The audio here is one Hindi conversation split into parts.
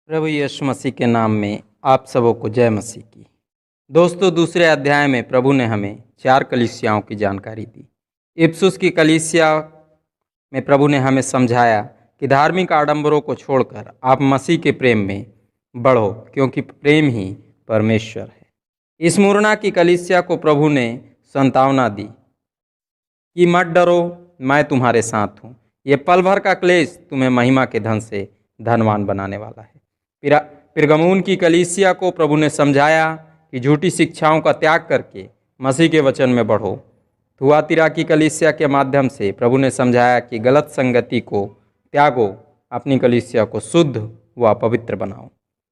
प्रभु यीशु मसीह के नाम में आप सबों को जय मसीह की। दोस्तों, दूसरे अध्याय में प्रभु ने हमें 4 कलीसियाओं की जानकारी दी। इफिसुस की कलीसिया में प्रभु ने हमें समझाया कि धार्मिक आडंबरों को छोड़कर आप मसीह के प्रेम में बढ़ो, क्योंकि प्रेम ही परमेश्वर है। स्मुरना की कलीसिया को प्रभु ने सांत्वना दी कि मत डरो, मैं तुम्हारे साथ हूँ। ये पल भर का क्लेश तुम्हें महिमा के धन से धनवान बनाने वाला है। पिरगमून की कलीसिया को प्रभु ने समझाया कि झूठी शिक्षाओं का त्याग करके मसीह के वचन में बढ़ो। थुआतिरा की कलीसिया के माध्यम से प्रभु ने समझाया कि गलत संगति को त्यागो, अपनी कलीसिया को शुद्ध व पवित्र बनाओ।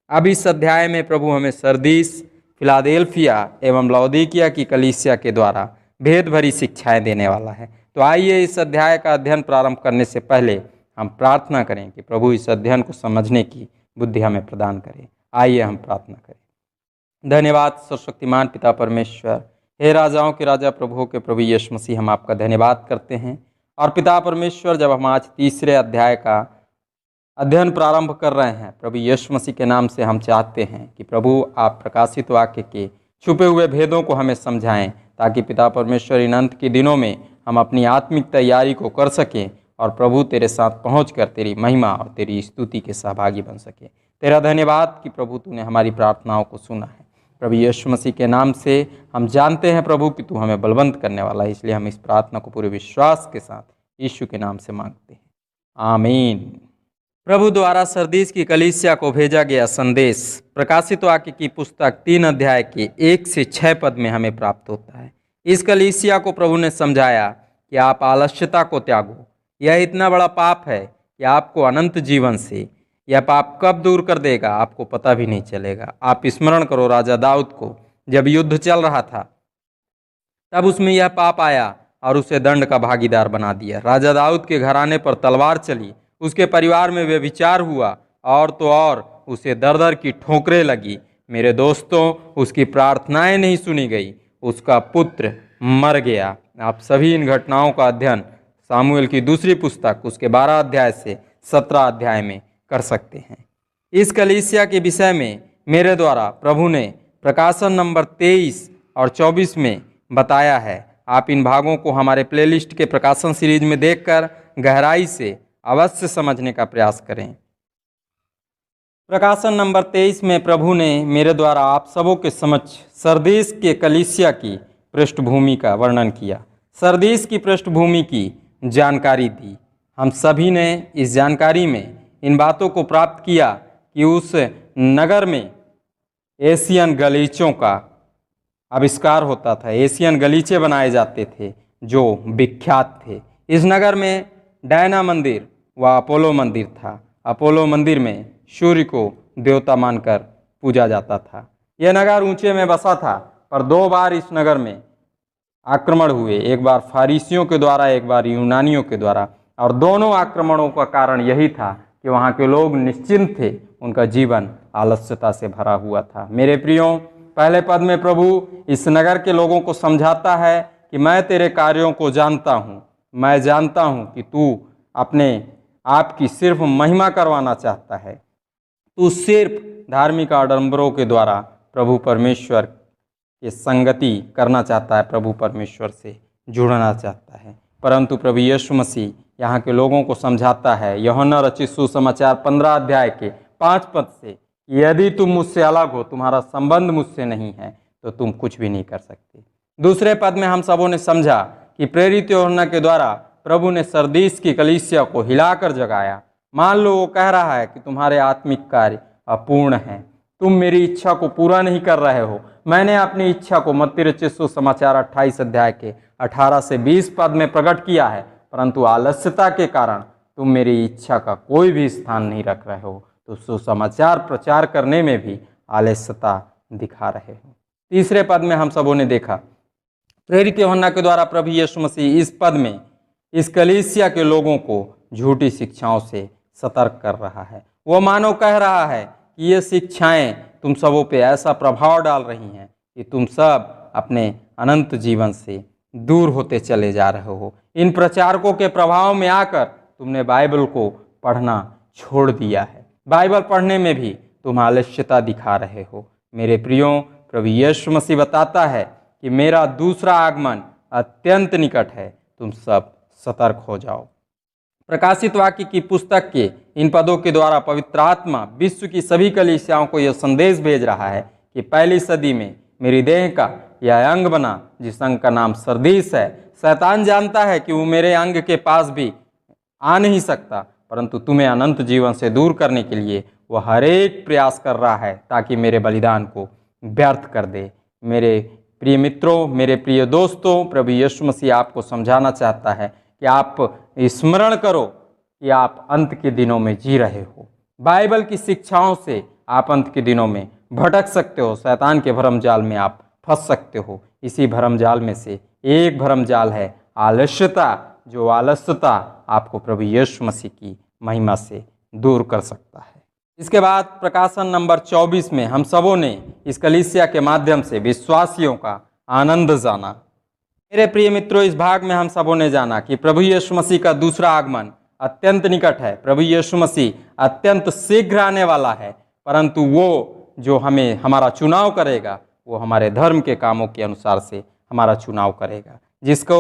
अब इस अध्याय में प्रभु हमें सरदीस, फिलाडेल्फिया एवं लौदीकिया की कलीसिया के द्वारा भेद भरी शिक्षाएं देने वाला है। तो आइए इस अध्याय का अध्ययन प्रारंभ करने से पहले हम प्रार्थना करें कि प्रभु इस अध्ययन को समझने की बुद्धि हमें प्रदान करें। आइए हम प्रार्थना करें। धन्यवाद सर्वशक्तिमान पिता परमेश्वर, हे राजाओं के राजा, प्रभुओं के प्रभु यीशु मसीह, हम आपका धन्यवाद करते हैं। और पिता परमेश्वर, जब हम आज तीसरे अध्याय का अध्ययन प्रारंभ कर रहे हैं, प्रभु यीशु मसीह के नाम से हम चाहते हैं कि प्रभु आप प्रकाशित वाक्य के छुपे हुए भेदों को हमें समझाएं, ताकि पिता परमेश्वर इन अंत के दिनों में हम अपनी आत्मिक तैयारी को कर सकें और प्रभु तेरे साथ पहुंचकर तेरी महिमा और तेरी स्तुति के सहभागी बन सके। तेरा धन्यवाद कि प्रभु तूने हमारी प्रार्थनाओं को सुना है। प्रभु यीशु मसीह के नाम से हम जानते हैं प्रभु कि तू हमें बलवंत करने वाला है, इसलिए हम इस प्रार्थना को पूरे विश्वास के साथ यीशु के नाम से मांगते हैं, आमीन। प्रभु द्वारा सरदीस की कलीसिया को भेजा गया संदेश प्रकाशित वाक्य की पुस्तक 3 अध्याय के 1 से 6 पद में हमें प्राप्त होता है। इस कलीसिया को प्रभु ने समझाया कि आप आलस्यता को त्यागो। यह इतना बड़ा पाप है कि आपको अनंत जीवन से यह पाप कब दूर कर देगा आपको पता भी नहीं चलेगा। आप स्मरण करो राजा दाऊद को, जब युद्ध चल रहा था तब उसमें यह पाप आया और उसे दंड का भागीदार बना दिया। राजा दाऊद के घराने पर तलवार चली, उसके परिवार में व्यभिचार हुआ और तो और उसे दर दर की ठोकरें लगी। मेरे दोस्तों, उसकी प्रार्थनाएं नहीं सुनी गई, उसका पुत्र मर गया। आप सभी इन घटनाओं का अध्ययन सामुएल की दूसरी पुस्तक उसके 12 अध्याय से 17 अध्याय में कर सकते हैं। इस कलीसिया के विषय में मेरे द्वारा प्रभु ने प्रकाशन नंबर 23 और 24 में बताया है। आप इन भागों को हमारे प्लेलिस्ट के प्रकाशन सीरीज में देखकर गहराई से अवश्य समझने का प्रयास करें। प्रकाशन नंबर 23 में प्रभु ने मेरे द्वारा आप सबों के समक्ष सरदीस के कलीसिया की पृष्ठभूमि का वर्णन किया, सरदीस की पृष्ठभूमि की जानकारी दी। हम सभी ने इस जानकारी में इन बातों को प्राप्त किया कि उस नगर में एशियन गलीचों का आविष्कार होता था। एशियन गलीचे बनाए जाते थे जो विख्यात थे। इस नगर में डायना मंदिर व अपोलो मंदिर था। अपोलो मंदिर में सूर्य को देवता मानकर पूजा जाता था। यह नगर ऊंचे में बसा था, पर 2 बार इस नगर में आक्रमण हुए, एक बार फारिसियों के द्वारा, एक बार यूनानियों के द्वारा। और दोनों आक्रमणों का कारण यही था कि वहाँ के लोग निश्चिंत थे, उनका जीवन आलस्यता से भरा हुआ था। मेरे प्रियो, पहले पद में प्रभु इस नगर के लोगों को समझाता है कि मैं तेरे कार्यों को जानता हूँ। मैं जानता हूँ कि तू अपने आप की सिर्फ महिमा करवाना चाहता है। तू सिर्फ धार्मिक आडंबरों के द्वारा प्रभु परमेश्वर की संगति करना चाहता है, प्रभु परमेश्वर से जुड़ना चाहता है। परंतु प्रभु यीशु मसीह यहाँ के लोगों को समझाता है, यूहन्ना रचित सुसमाचार 15 अध्याय के 5 पद से, यदि तुम मुझसे अलग हो, तुम्हारा संबंध मुझसे नहीं है, तो तुम कुछ भी नहीं कर सकते। दूसरे पद में हम सबों ने समझा कि प्रेरित यूहन्ना के द्वारा प्रभु ने सरदीस की कलीसिया को हिलाकर जगाया। मान लो वो कह रहा है कि तुम्हारे आत्मिक कार्य अपूर्ण हैं, तुम मेरी इच्छा को पूरा नहीं कर रहे हो। मैंने अपनी इच्छा को मत्ती रचित सुसमाचार 28 अध्याय के 18 से 20 पद में प्रकट किया है, परंतु आलस्यता के कारण तुम मेरी इच्छा का कोई भी स्थान नहीं रख रहे हो, तो सुसमाचार प्रचार करने में भी आलस्यता दिखा रहे हो। तीसरे पद में हम सबों ने देखा प्रेरित यूहन्ना के द्वारा प्रभु यीशु मसीह इस पद में इस कलीसिया के लोगों को झूठी शिक्षाओं से सतर्क कर रहा है। वो मानो कह रहा है कि ये शिक्षाएं तुम सबों पे ऐसा प्रभाव डाल रही हैं कि तुम सब अपने अनंत जीवन से दूर होते चले जा रहे हो। इन प्रचारकों के प्रभाव में आकर तुमने बाइबल को पढ़ना छोड़ दिया है। बाइबल पढ़ने में भी तुम आलस्यता दिखा रहे हो। मेरे प्रियो, प्रभु यीशु मसीह बताता है कि मेरा दूसरा आगमन अत्यंत निकट है, तुम सब सतर्क हो जाओ। प्रकाशित वाक्य की पुस्तक के इन पदों के द्वारा पवित्र आत्मा विश्व की सभी कलीसियाओं को यह संदेश भेज रहा है कि पहली सदी में मेरी देह का यह अंग बना, जिस अंग का नाम सरदीस है। शैतान जानता है कि वो मेरे अंग के पास भी आ नहीं सकता, परंतु तुम्हें अनंत जीवन से दूर करने के लिए वह हर एक प्रयास कर रहा है ताकि मेरे बलिदान को व्यर्थ कर दे। मेरे प्रिय मित्रों, मेरे प्रिय दोस्तों, प्रभु यीशु मसीह आपको समझाना चाहता है कि आप स्मरण करो कि आप अंत के दिनों में जी रहे हो। बाइबल की शिक्षाओं से आप अंत के दिनों में भटक सकते हो, शैतान के भरम जाल में आप फंस सकते हो। इसी भरम जाल में से एक भरम जाल है आलस्यता, जो आलस्यता आपको प्रभु यीशु मसीह की महिमा से दूर कर सकता है। इसके बाद प्रकाशन नंबर 24 में हम सबों ने इस कलीसिया के माध्यम से विश्वासियों का आनंद जाना। मेरे प्रिय मित्रों, इस भाग में हम सबों ने जाना कि प्रभु यीशु मसीह का दूसरा आगमन अत्यंत निकट है। प्रभु यीशु मसीह अत्यंत शीघ्र आने वाला है, परंतु वो जो हमें हमारा चुनाव करेगा वो हमारे धर्म के कामों के अनुसार से हमारा चुनाव करेगा। जिसको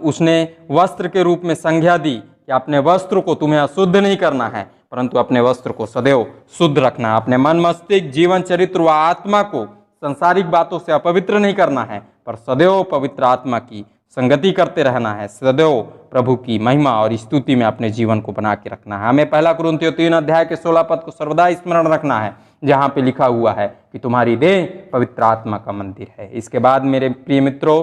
उसने वस्त्र के रूप में संज्ञा दी कि अपने वस्त्र को तुम्हें अशुद्ध नहीं करना है, परंतु अपने वस्त्र को सदैव शुद्ध रखना है। अपने मन, मस्तिष्क, जीवन, चरित्र व आत्मा को संसारिक बातों से अपवित्र नहीं करना है, पर सदैव पवित्र आत्मा की संगति करते रहना है। सदैव प्रभु की महिमा और स्तुति में अपने जीवन को बना के रखना है। हमें पहला कुरिन्थियों 3 अध्याय के 16 पद को सर्वदा स्मरण रखना है, जहाँ पे लिखा हुआ है कि तुम्हारी देह पवित्र आत्मा का मंदिर है। इसके बाद मेरे प्रिय मित्रों,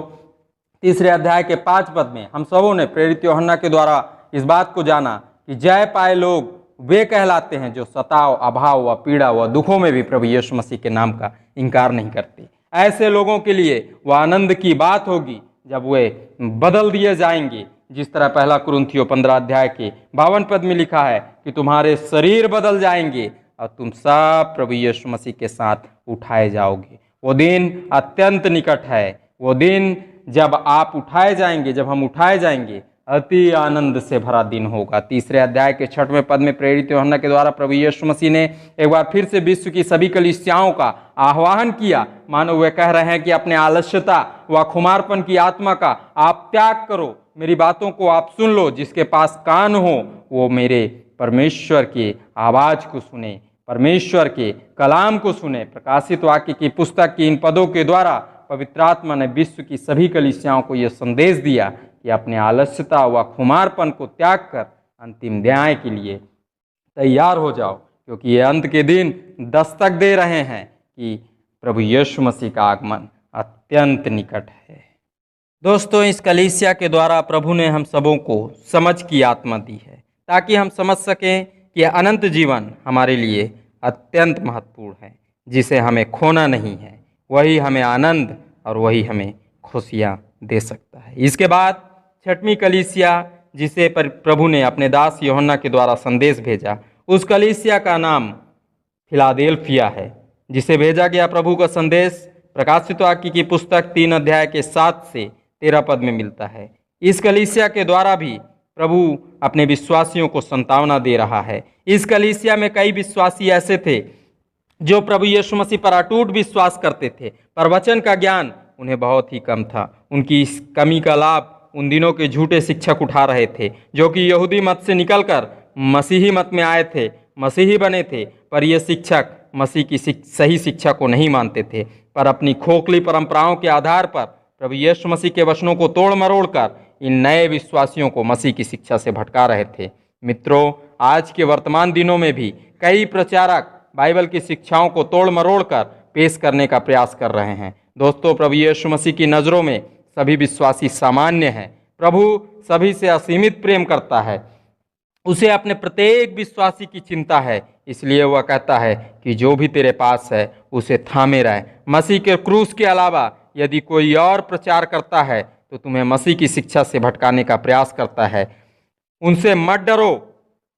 तीसरे अध्याय के 5 पद में हम सबों ने प्रेरित यूहन्ना के द्वारा इस बात को जाना कि जय पाए लोग वे कहलाते हैं जो सताव, अभाव व पीड़ा व दुखों में भी प्रभु यीशु मसीह के नाम का इनकार नहीं करते। ऐसे लोगों के लिए वह आनंद की बात होगी जब वे बदल दिए जाएंगे, जिस तरह पहला कुरिन्थियों 15 अध्याय के 52 पद में लिखा है कि तुम्हारे शरीर बदल जाएंगे और तुम सब प्रभु यीशु मसीह के साथ उठाए जाओगे। वो दिन अत्यंत निकट है। वो दिन जब आप उठाए जाएंगे, जब हम उठाए जाएंगे, अति आनंद से भरा दिन होगा। तीसरे अध्याय के 6वें पद में प्रेरित यूहन्ना के द्वारा प्रभु यीशु मसीह ने एक बार फिर से विश्व की सभी कलीसियाओं का आह्वान किया, मानो वे कह रहे हैं कि अपने आलस्यता व खुमारपन की आत्मा का आप त्याग करो, मेरी बातों को आप सुन लो। जिसके पास कान हो वो मेरे परमेश्वर की आवाज को सुने, परमेश्वर के कलाम को सुने। प्रकाशित वाक्य की पुस्तक की इन पदों के द्वारा पवित्र आत्मा ने विश्व की सभी कलीसियाओं को यह संदेश दिया कि अपने आलस्यता व खुमारपन को त्याग कर अंतिम न्याय के लिए तैयार हो जाओ, क्योंकि ये अंत के दिन दस्तक दे रहे हैं कि प्रभु यीशु मसीह का आगमन अत्यंत निकट है। दोस्तों, इस कलीसिया के द्वारा प्रभु ने हम सबों को समझ की आत्मा दी है ताकि हम समझ सकें कि अनंत जीवन हमारे लिए अत्यंत महत्वपूर्ण है, जिसे हमें खोना नहीं है। वही हमें आनंद और वही हमें खुशियाँ दे सकता है। इसके बाद 6वीं कलीसिया जिसे पर प्रभु ने अपने दास यूहन्ना के द्वारा संदेश भेजा, उस कलीसिया का नाम फिलाडेल्फिया है, जिसे भेजा गया प्रभु का संदेश प्रकाशित वाक्य की पुस्तक 3 अध्याय के 7 से 13 पद में मिलता है। इस कलीसिया के द्वारा भी प्रभु अपने विश्वासियों को संतावना दे रहा है। इस कलीसिया में कई विश्वासी ऐसे थे जो प्रभु यीशु मसीह पर अटूट विश्वास करते थे, पर वचन का ज्ञान उन्हें बहुत ही कम था। उनकी इस कमी का लाभ उन दिनों के झूठे शिक्षक उठा रहे थे, जो कि यहूदी मत से निकलकर मसीही मत में आए थे, मसीही बने थे, पर ये शिक्षक मसीह की सही शिक्षा को नहीं मानते थे, पर अपनी खोखली परंपराओं के आधार पर प्रभु यीशु मसीह के वचनों को तोड़ मरोड़ कर इन नए विश्वासियों को मसीह की शिक्षा से भटका रहे थे। मित्रों, आज के वर्तमान दिनों में भी कई प्रचारक बाइबल की शिक्षाओं को तोड़ मरोड़ कर पेश करने का प्रयास कर रहे हैं। दोस्तों, प्रभु यीशु मसीह की नज़रों में सभी विश्वासी सामान्य हैं। प्रभु सभी से असीमित प्रेम करता है, उसे अपने प्रत्येक विश्वासी की चिंता है। इसलिए वह कहता है कि जो भी तेरे पास है उसे थामे रहे। मसीह के क्रूस के अलावा यदि कोई और प्रचार करता है तो तुम्हें मसीह की शिक्षा से भटकाने का प्रयास करता है। उनसे मत डरो,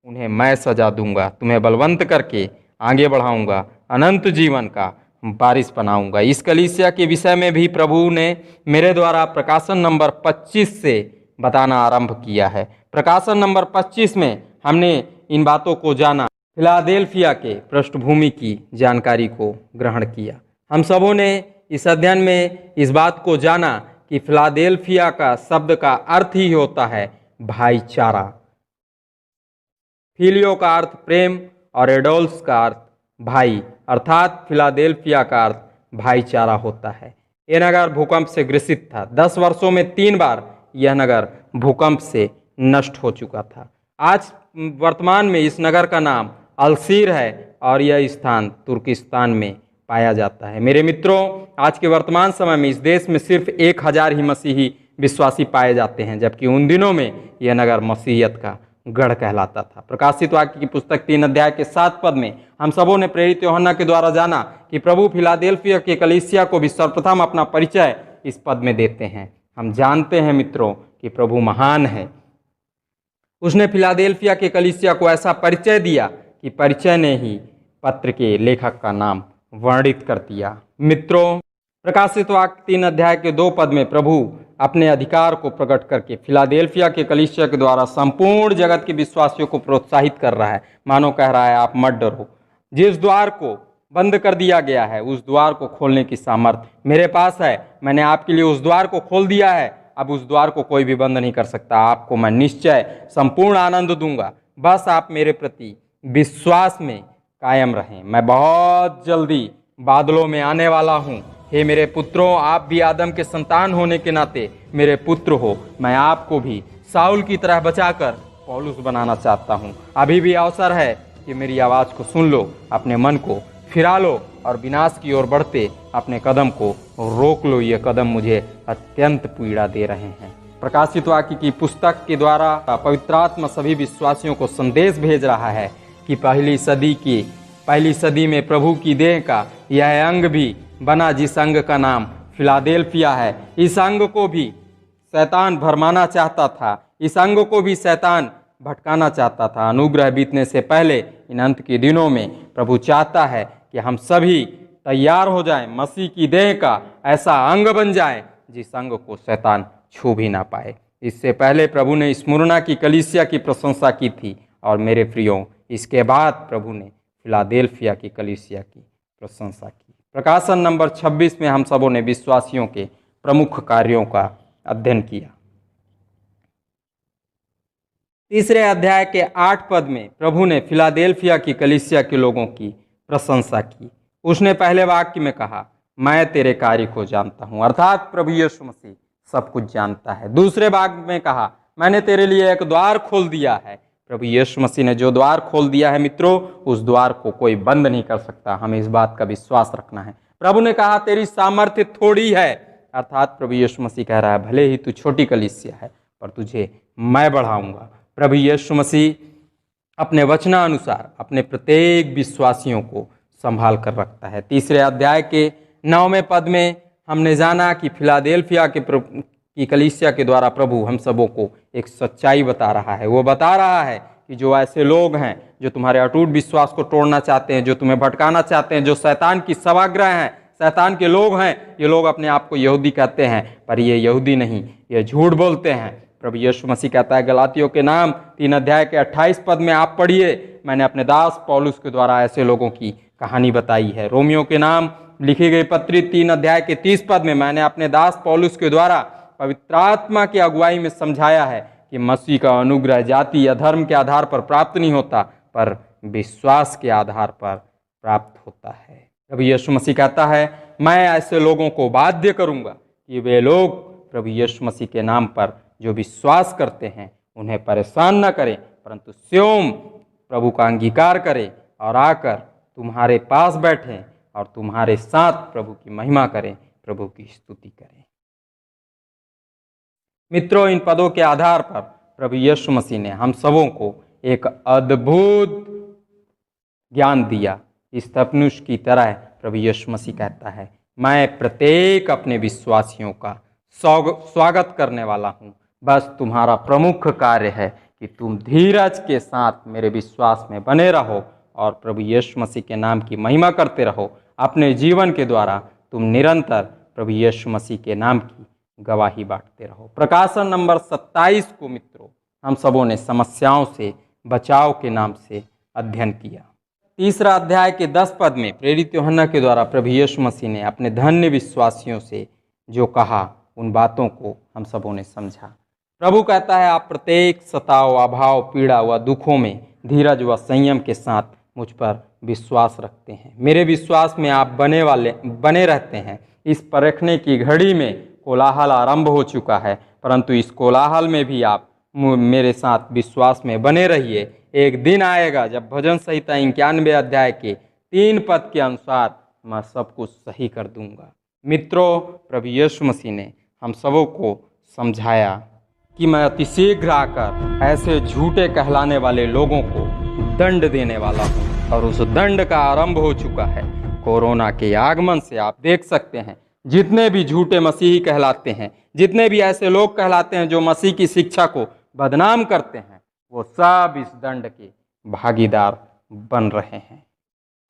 उन्हें मैं सजा दूंगा, तुम्हें बलवंत करके आगे बढ़ाऊंगा, अनंत जीवन का वारिस बनाऊंगा। इस कलीसिया के विषय में भी प्रभु ने मेरे द्वारा प्रकाशन नंबर 25 से बताना आरंभ किया है। प्रकाशन नंबर 25 में हमने इन बातों को जाना फिलाडेल्फिया के पृष्ठभूमि की जानकारी को ग्रहण किया। हम सबों ने इस अध्ययन में इस बात को जाना कि फिलाडेल्फिया का शब्द का अर्थ ही होता है भाईचारा। फिलियो का अर्थ प्रेम और एडोल्स का अर्थ भाई, अर्थात फिलाडेल्फिया का अर्थ भाईचारा होता है। यह नगर भूकंप से ग्रसित था। 10 वर्षों में 3 बार यह नगर भूकंप से नष्ट हो चुका था। आज वर्तमान में इस नगर का नाम अलसीर है और यह स्थान तुर्किस्तान में पाया जाता है। मेरे मित्रों, आज के वर्तमान समय में इस देश में सिर्फ 1000 ही मसीही विश्वासी पाए जाते हैं, जबकि उन दिनों में यह नगर मसीहियत का गढ़ कहलाता था। प्रकाशित वाक्य की पुस्तक 3 अध्याय के 7 पद में हम सबों ने प्रेरित यूहन्ना के द्वारा जाना कि प्रभु फिलाडेल्फिया के कलीसिया को भी सर्वप्रथम अपना परिचय इस पद में देते हैं। हम जानते हैं मित्रों कि प्रभु महान है। उसने फिलाडेल्फिया के कलीसिया को ऐसा परिचय दिया कि परिचय ने ही पत्र के लेखक का नाम वर्णित कर दिया। मित्रों, प्रकाशित वाक्य 3 अध्याय के 2 पद में प्रभु अपने अधिकार को प्रकट करके फिलाडेल्फिया के कलीसिया के द्वारा संपूर्ण जगत के विश्वासियों को प्रोत्साहित कर रहा है। मानो कह रहा है, आप मत डरो। जिस द्वार को बंद कर दिया गया है उस द्वार को खोलने की सामर्थ्य मेरे पास है। मैंने आपके लिए उस द्वार को खोल दिया है। अब उस द्वार को कोई भी बंद नहीं कर सकता। आपको मैं निश्चय संपूर्ण आनंद दूंगा। बस आप मेरे प्रति विश्वास में कायम रहें। मैं बहुत जल्दी बादलों में आने वाला हूँ। हे मेरे पुत्रों, आप भी आदम के संतान होने के नाते मेरे पुत्र हो। मैं आपको भी साउल की तरह बचाकर पौलुस बनाना चाहता हूँ। अभी भी अवसर है कि मेरी आवाज़ को सुन लो, अपने मन को फिरा लो और विनाश की ओर बढ़ते अपने कदम को रोक लो। ये कदम मुझे अत्यंत पीड़ा दे रहे हैं। प्रकाशित वाक्य की पुस्तक के द्वारा पवित्र आत्मा सभी विश्वासियों को संदेश भेज रहा है कि पहली सदी में प्रभु की देह का यह अंग भी बना, जिस अंग का नाम फिलाडेल्फिया है। इस अंग को भी शैतान भरमाना चाहता था। इस अंग को भी शैतान भटकाना चाहता था। अनुग्रह बीतने से पहले इन अंत के दिनों में प्रभु चाहता है कि हम सभी तैयार हो जाएं, मसीह की देह का ऐसा अंग बन जाएं जिस अंग को शैतान छू भी ना पाए। इससे पहले प्रभु ने स्मुरना की कलीसिया की प्रशंसा की थी और मेरे प्रियो, इसके बाद प्रभु ने फिलाडेल्फिया की कलीसिया की प्रशंसा की। प्रकाशन नंबर 26 में हम सबों ने विश्वासियों के प्रमुख कार्यों का अध्ययन किया। 3 अध्याय के 8 पद में प्रभु ने फिलाडेल्फिया की कलीसिया के लोगों की प्रशंसा की। उसने पहले वाक्य में कहा, मैं तेरे कार्य को जानता हूं, अर्थात प्रभु यीशु मसीह सब कुछ जानता है। दूसरे वाक्य में कहा, मैंने तेरे लिए एक द्वार खोल दिया है। प्रभु यीशु मसीह ने जो द्वार खोल दिया है मित्रों, उस द्वार को कोई बंद नहीं कर सकता। हमें इस बात का विश्वास रखना है। प्रभु ने कहा, तेरी सामर्थ्य थोड़ी है, अर्थात प्रभु यीशु मसीह कह रहा है, भले ही तू छोटी कलीसिया है पर तुझे मैं बढ़ाऊंगा। प्रभु यीशु मसीह अपने वचनानुसार अपने प्रत्येक विश्वासियों को संभाल कर रखता है। 3 अध्याय के 9वें पद में हमने जाना कि फिलाडेल्फिया की कलीसिया के द्वारा प्रभु हम सबों को एक सच्चाई बता रहा है। वो बता रहा है कि जो ऐसे लोग हैं जो तुम्हारे अटूट विश्वास को तोड़ना चाहते हैं, जो तुम्हें भटकाना चाहते हैं, जो शैतान की सभागृह हैं, शैतान के लोग हैं, ये लोग अपने आप को यहूदी कहते हैं पर ये यहूदी नहीं, ये झूठ बोलते हैं। प्रभु यीशु मसीह कहता है गलातियों के नाम 3 अध्याय के 28 पद में, आप पढ़िए, मैंने अपने दास पौलुस के द्वारा ऐसे लोगों की कहानी बताई है। रोमियो के नाम लिखी गई पत्री 3 अध्याय के 30 पद में, मैंने अपने दास पौलुस के द्वारा पवित्र आत्मा की अगुवाई में समझाया है कि मसीह का अनुग्रह जाति या धर्म के आधार पर प्राप्त नहीं होता पर विश्वास के आधार पर प्राप्त होता है। प्रभु यीशु मसीह कहता है, मैं ऐसे लोगों को बाध्य करूंगा कि वे लोग प्रभु यीशु मसीह के नाम पर जो विश्वास करते हैं उन्हें परेशान न करें, परंतु स्वयं प्रभु का अंगीकार करें और आकर तुम्हारे पास बैठें और तुम्हारे साथ प्रभु की महिमा करें, प्रभु की स्तुति करें। मित्रों, इन पदों के आधार पर प्रभु यीशु मसीह ने हम सबों को एक अद्भुत ज्ञान दिया। स्तफनुस की तरह प्रभु यीशु मसीह कहता है, मैं प्रत्येक अपने विश्वासियों का स्वागत करने वाला हूँ। बस तुम्हारा प्रमुख कार्य है कि तुम धीरज के साथ मेरे विश्वास में बने रहो और प्रभु यीशु मसीह के नाम की महिमा करते रहो। अपने जीवन के द्वारा तुम निरंतर प्रभु यीशु मसीह के नाम की गवाही बांटते रहो। प्रकाशन नंबर 27 को मित्रों हम सबों ने समस्याओं से बचाव के नाम से अध्ययन किया। तीसरा अध्याय के 10 पद में प्रेरित यूहन्ना के द्वारा प्रभु यीशु मसीह ने अपने धन्य विश्वासियों से जो कहा, उन बातों को हम सबों ने समझा। प्रभु कहता है, आप प्रत्येक सताव, अभाव, पीड़ा व दुखों में धीरज व संयम के साथ मुझ पर विश्वास रखते हैं। मेरे विश्वास में आप बने रहते हैं। इस परखने की घड़ी में कोलाहल आरंभ हो चुका है, परंतु इस कोलाहल में भी आप मेरे साथ विश्वास में बने रहिए। एक दिन आएगा जब भजन संहिता 91 अध्याय के 3 पद के अनुसार मैं सब कुछ सही कर दूंगा। मित्रों, प्रभु यीशु मसीह ने हम सबों को समझाया कि मैं अति शीघ्र आकर ऐसे झूठे कहलाने वाले लोगों को दंड देने वाला हूँ, और उस दंड का आरंभ हो चुका है। कोरोना के आगमन से आप देख सकते हैं, जितने भी झूठे मसीही कहलाते हैं, जितने भी ऐसे लोग कहलाते हैं जो मसीह की शिक्षा को बदनाम करते हैं, वो सब इस दंड के भागीदार बन रहे हैं।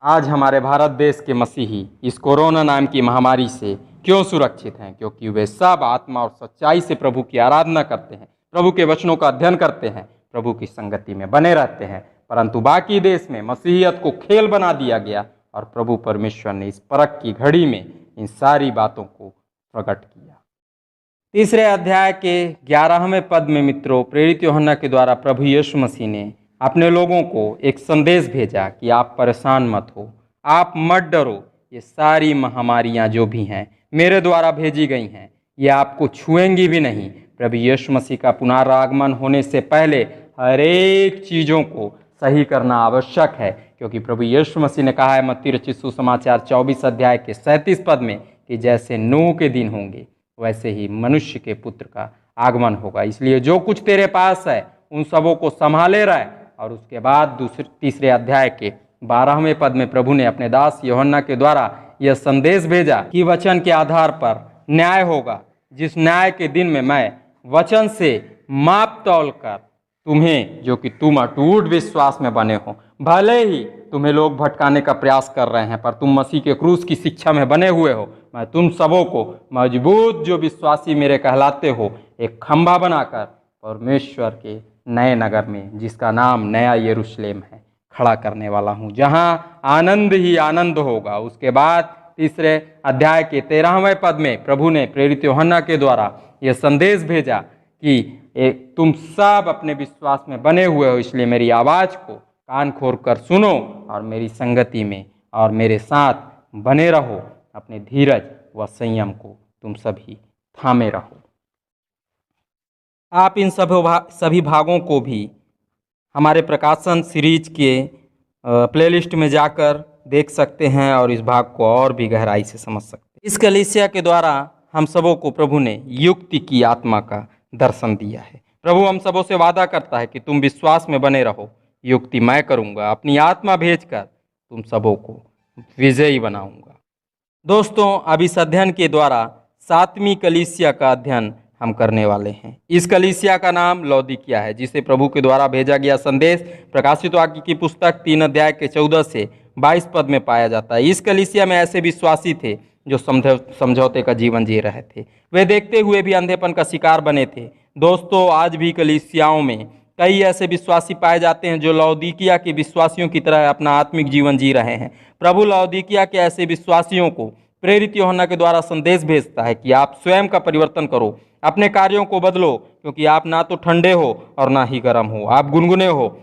आज हमारे भारत देश के मसीही इस कोरोना नाम की महामारी से क्यों सुरक्षित हैं? क्योंकि वे सब आत्मा और सच्चाई से प्रभु की आराधना करते हैं, प्रभु के वचनों का अध्ययन करते हैं, प्रभु की संगति में बने रहते हैं। परंतु बाकी देश में मसीहियत को खेल बना दिया गया, और प्रभु परमेश्वर ने इस परख की घड़ी में इन सारी बातों को प्रकट किया। तीसरे अध्याय के 11वें पद में मित्रों, प्रेरित यूहन्ना के द्वारा प्रभु यीशु मसीह ने अपने लोगों को एक संदेश भेजा कि आप परेशान मत हो, आप मत डरो। ये सारी महामारियां जो भी हैं मेरे द्वारा भेजी गई हैं, ये आपको छुएंगी भी नहीं। प्रभु यीशु मसीह का पुनरागमन होने से पहले हर एक चीज़ों को सही करना आवश्यक है, क्योंकि प्रभु यीशु मसीह ने कहा है मत्ती रचित सुसमाचार 24 अध्याय के 37 पद में कि जैसे नूह के दिन होंगे वैसे ही मनुष्य के पुत्र का आगमन होगा। इसलिए जो कुछ तेरे पास है उन सबों को संभाले रहे। और उसके बाद तीसरे अध्याय के 12वें पद में प्रभु ने अपने दास यूहन्ना के द्वारा यह संदेश भेजा कि वचन के आधार पर न्याय होगा, जिस न्याय के दिन में मैं वचन से माप तौल कर तुम्हें, जो कि तुम अटूट विश्वास में बने हो, भले ही तुम्हें लोग भटकाने का प्रयास कर रहे हैं, पर तुम मसीह के क्रूस की शिक्षा में बने हुए हो, मैं तुम सबों को मजबूत जो विश्वासी मेरे कहलाते हो एक खंभा बनाकर परमेश्वर के नए नगर में, जिसका नाम नया यरूशलेम है, खड़ा करने वाला हूँ, जहाँ आनंद ही आनंद होगा। उसके बाद तीसरे अध्याय के 13वें पद में प्रभु ने प्रेरित यूहन्ना के द्वारा यह संदेश भेजा कि तुम सब अपने विश्वास में बने हुए हो, इसलिए मेरी आवाज़ को कान खोल कर सुनो और मेरी संगति में और मेरे साथ बने रहो। अपने धीरज व संयम को तुम सभी थामे रहो। आप इन सभी भागों को भी हमारे प्रकाशन सीरीज के प्लेलिस्ट में जाकर देख सकते हैं और इस भाग को और भी गहराई से समझ सकते हैं। इस कलीसिया के द्वारा हम सबों को प्रभु ने युक्ति की आत्मा का दर्शन दिया है। प्रभु हम सबों से वादा करता है कि तुम विश्वास में बने रहो, युक्ति मैं करूँगा, अपनी आत्मा भेजकर तुम सबों को विजयी बनाऊँगा। दोस्तों, अब इस अध्ययन के द्वारा 7वीं कलीसिया का अध्ययन हम करने वाले हैं। इस कलीसिया का नाम लौदीकिया है, जिसे प्रभु के द्वारा भेजा गया संदेश प्रकाशित वाक्य की पुस्तक 3 अध्याय के 14 से 22 पद में पाया जाता है। इस कलीसिया में ऐसे विश्वासी थे जो समझौते का जीवन जी रहे थे। वे देखते हुए भी अंधेपन का शिकार बने थे। दोस्तों, आज भी कलीसियाओं में कई ऐसे विश्वासी पाए जाते हैं जो लौदीकिया के विश्वासियों की तरह अपना आत्मिक जीवन जी रहे हैं। प्रभु लौदीकिया के ऐसे विश्वासियों को प्रेरित यूहन्ना के द्वारा संदेश भेजता है कि आप स्वयं का परिवर्तन करो, अपने कार्यों को बदलो, क्योंकि आप ना तो ठंडे हो और ना ही गर्म हो, आप गुनगुने हो।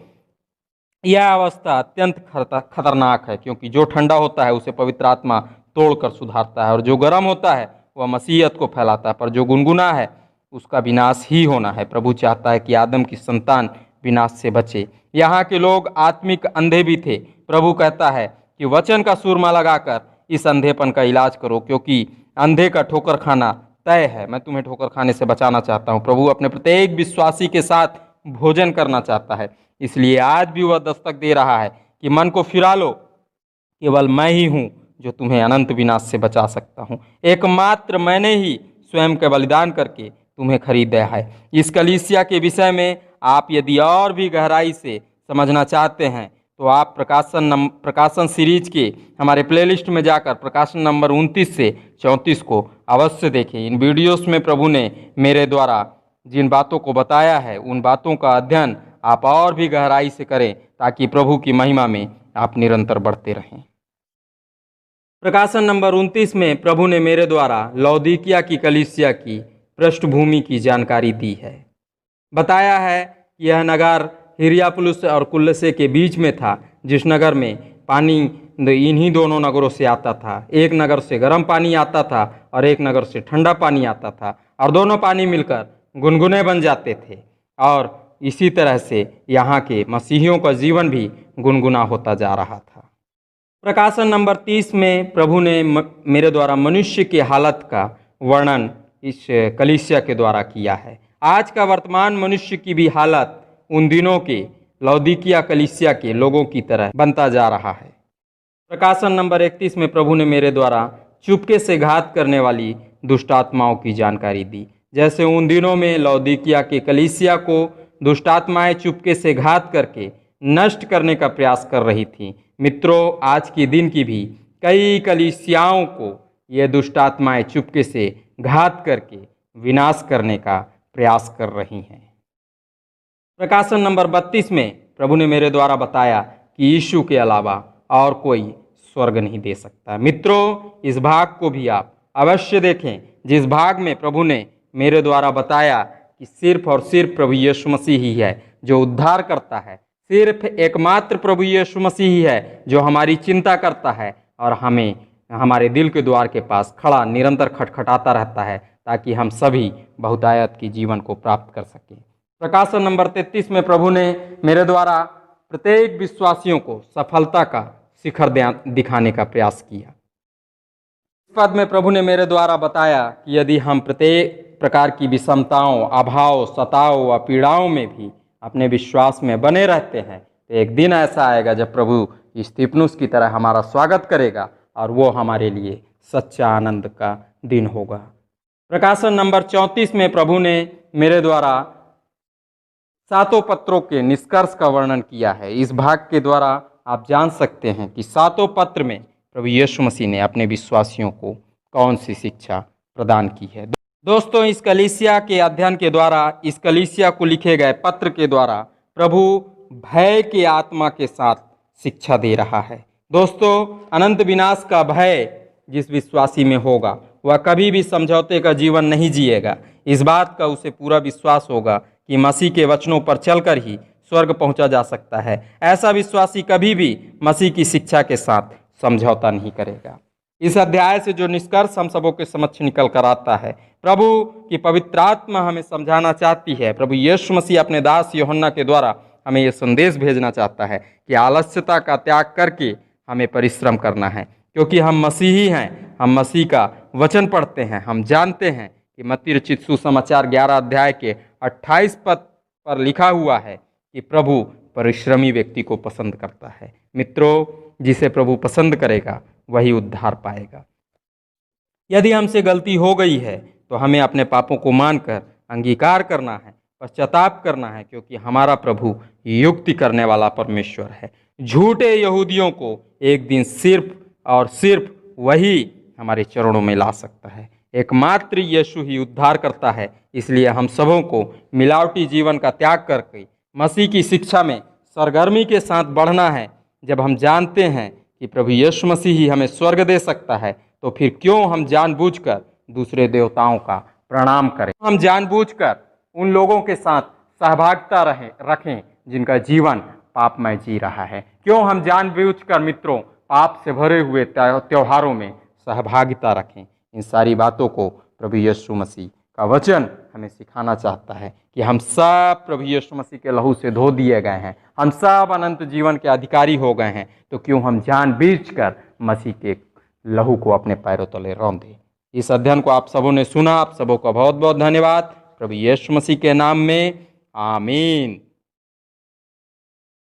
यह अवस्था अत्यंत खतरनाक है, क्योंकि जो ठंडा होता है उसे पवित्र आत्मा तोड़कर सुधारता है, और जो गर्म होता है वह मसीहत को फैलाता है, पर जो गुनगुना है उसका विनाश ही होना है। प्रभु चाहता है कि आदम की संतान विनाश से बचे। यहाँ के लोग आत्मिक अंधे भी थे। प्रभु कहता है कि वचन का सूरमा लगाकर इस अंधेपन का इलाज करो, क्योंकि अंधे का ठोकर खाना तय है। मैं तुम्हें ठोकर खाने से बचाना चाहता हूँ। प्रभु अपने प्रत्येक विश्वासी के साथ भोजन करना चाहता है, इसलिए आज भी वह दस्तक दे रहा है कि मन को फिरा लो, केवल मैं ही हूँ जो तुम्हें अनंत विनाश से बचा सकता हूँ। एकमात्र मैंने ही स्वयं का बलिदान करके तुम्हें खरीदा है। इस कलीसिया के विषय में आप यदि और भी गहराई से समझना चाहते हैं तो आप प्रकाशन सीरीज के हमारे प्लेलिस्ट में जाकर प्रकाशन नंबर 29 से 34 को अवश्य देखें। इन वीडियोस में प्रभु ने मेरे द्वारा जिन बातों को बताया है उन बातों का अध्ययन आप और भी गहराई से करें, ताकि प्रभु की महिमा में आप निरंतर बढ़ते रहें। प्रकाशन नंबर 29 में प्रभु ने मेरे द्वारा लौदीकिया की कलीसिया की पृष्ठभूमि की जानकारी दी है। बताया है कि यह नगर हिरियापुलिस और कुल्लसे के बीच में था, जिस नगर में पानी इन्हीं दोनों नगरों से आता था। एक नगर से गर्म पानी आता था और एक नगर से ठंडा पानी आता था, और दोनों पानी मिलकर गुनगुने बन जाते थे। और इसी तरह से यहाँ के मसीहियों का जीवन भी गुनगुना होता जा रहा था। प्रकाशन नंबर 30 में प्रभु ने मेरे द्वारा मनुष्य की हालत का वर्णन इस कलीसिया के द्वारा किया है। आज का वर्तमान मनुष्य की भी हालत उन दिनों के लौदीकिया कलीसिया के लोगों की तरह बनता जा रहा है। प्रकाशन नंबर 31 में प्रभु ने मेरे द्वारा चुपके से घात करने वाली दुष्ट आत्माओं की जानकारी दी। जैसे उन दिनों में लौदीकिया के कलीसिया को दुष्ट आत्माएं चुपके से घात करके नष्ट करने का प्रयास कर रही थीं, मित्रों, आज के दिन की भी कई कलीसियाओं को ये दुष्ट आत्माएं चुपके से घात करके विनाश करने का प्रयास कर रही हैं। प्रकाशन नंबर 32 में प्रभु ने मेरे द्वारा बताया कि यीशु के अलावा और कोई स्वर्ग नहीं दे सकता। मित्रों, इस भाग को भी आप अवश्य देखें, जिस भाग में प्रभु ने मेरे द्वारा बताया कि सिर्फ और सिर्फ प्रभु यीशु मसीह ही है जो उद्धार करता है। सिर्फ एकमात्र प्रभु यीशु मसीह ही है जो हमारी चिंता करता है और हमें हमारे दिल के द्वार के पास खड़ा निरंतर खटखटाता रहता है, ताकि हम सभी बहुतायत की जीवन को प्राप्त कर सकें। प्रकाशन नंबर 33 में प्रभु ने मेरे द्वारा प्रत्येक विश्वासियों को सफलता का शिखर दिखाने का प्रयास किया। इस पद में प्रभु ने मेरे द्वारा बताया कि यदि हम प्रत्येक प्रकार की विषमताओं, अभाव, सताव व पीड़ाओं में भी अपने विश्वास में बने रहते हैं, तो एक दिन ऐसा आएगा जब प्रभु स्तिफनुस की तरह हमारा स्वागत करेगा, और वो हमारे लिए सच्चा आनंद का दिन होगा। प्रकाशन नंबर 34 में प्रभु ने मेरे द्वारा 7 पत्रों के निष्कर्ष का वर्णन किया है। इस भाग के द्वारा आप जान सकते हैं कि 7 पत्र में प्रभु यीशु मसीह ने अपने विश्वासियों को कौन सी शिक्षा प्रदान की है। दोस्तों, इस कलीसिया के अध्ययन के द्वारा, इस कलीसिया को लिखे गए पत्र के द्वारा प्रभु भय की आत्मा के साथ शिक्षा दे रहा है। दोस्तों, अनंत विनाश का भय जिस विश्वासी में होगा वह कभी भी समझौते का जीवन नहीं जिएगा। इस बात का उसे पूरा विश्वास होगा कि मसीह के वचनों पर चलकर ही स्वर्ग पहुंचा जा सकता है। ऐसा विश्वासी कभी भी मसीह की शिक्षा के साथ समझौता नहीं करेगा। इस अध्याय से जो निष्कर्ष हम सबों के समक्ष निकल कर आता है, प्रभु की पवित्र आत्मा हमें समझाना चाहती है। प्रभु यीशु मसीह अपने दास यूहन्ना के द्वारा हमें यह संदेश भेजना चाहता है कि आलस्यता का त्याग करके हमें परिश्रम करना है, क्योंकि हम मसीही हैं। हम मसीह का वचन पढ़ते हैं, हम जानते हैं कि मत्ती रचित सुसमाचार 11 अध्याय के 28 पद पर लिखा हुआ है कि प्रभु परिश्रमी व्यक्ति को पसंद करता है। मित्रों, जिसे प्रभु पसंद करेगा वही उद्धार पाएगा। यदि हमसे गलती हो गई है तो हमें अपने पापों को मानकर अंगीकार करना है, पश्चाताप करना है, क्योंकि हमारा प्रभु युक्ति करने वाला परमेश्वर है। झूठे यहूदियों को एक दिन सिर्फ और सिर्फ वही हमारे चरणों में ला सकता है। एकमात्र यीशु ही उद्धार करता है। इसलिए हम सबों को मिलावटी जीवन का त्याग करके मसीह की शिक्षा में सरगर्मी के साथ बढ़ना है। जब हम जानते हैं कि प्रभु यीशु मसीह ही हमें स्वर्ग दे सकता है, तो फिर क्यों हम जानबूझकर दूसरे देवताओं का प्रणाम करें? हम जानबूझकर उन लोगों के साथ सहभागिता रखें जिनका जीवन पापमय जी रहा है? क्यों हम जानबूझकर मित्रों पाप से भरे हुए त्योहारों में सहभागिता रखें? इन सारी बातों को प्रभु यीशु मसीह का वचन हमें सिखाना चाहता है कि हम सब प्रभु यीशु मसीह के लहू से धो दिए गए हैं, हम सब अनंत जीवन के अधिकारी हो गए हैं। तो क्यों हम जानबूझकर मसीह के लहू को अपने पैरों तले रौंदें? इस अध्ययन को आप सबों ने सुना, आप सबों का बहुत बहुत धन्यवाद। प्रभु यीशु मसीह के नाम में आमीन।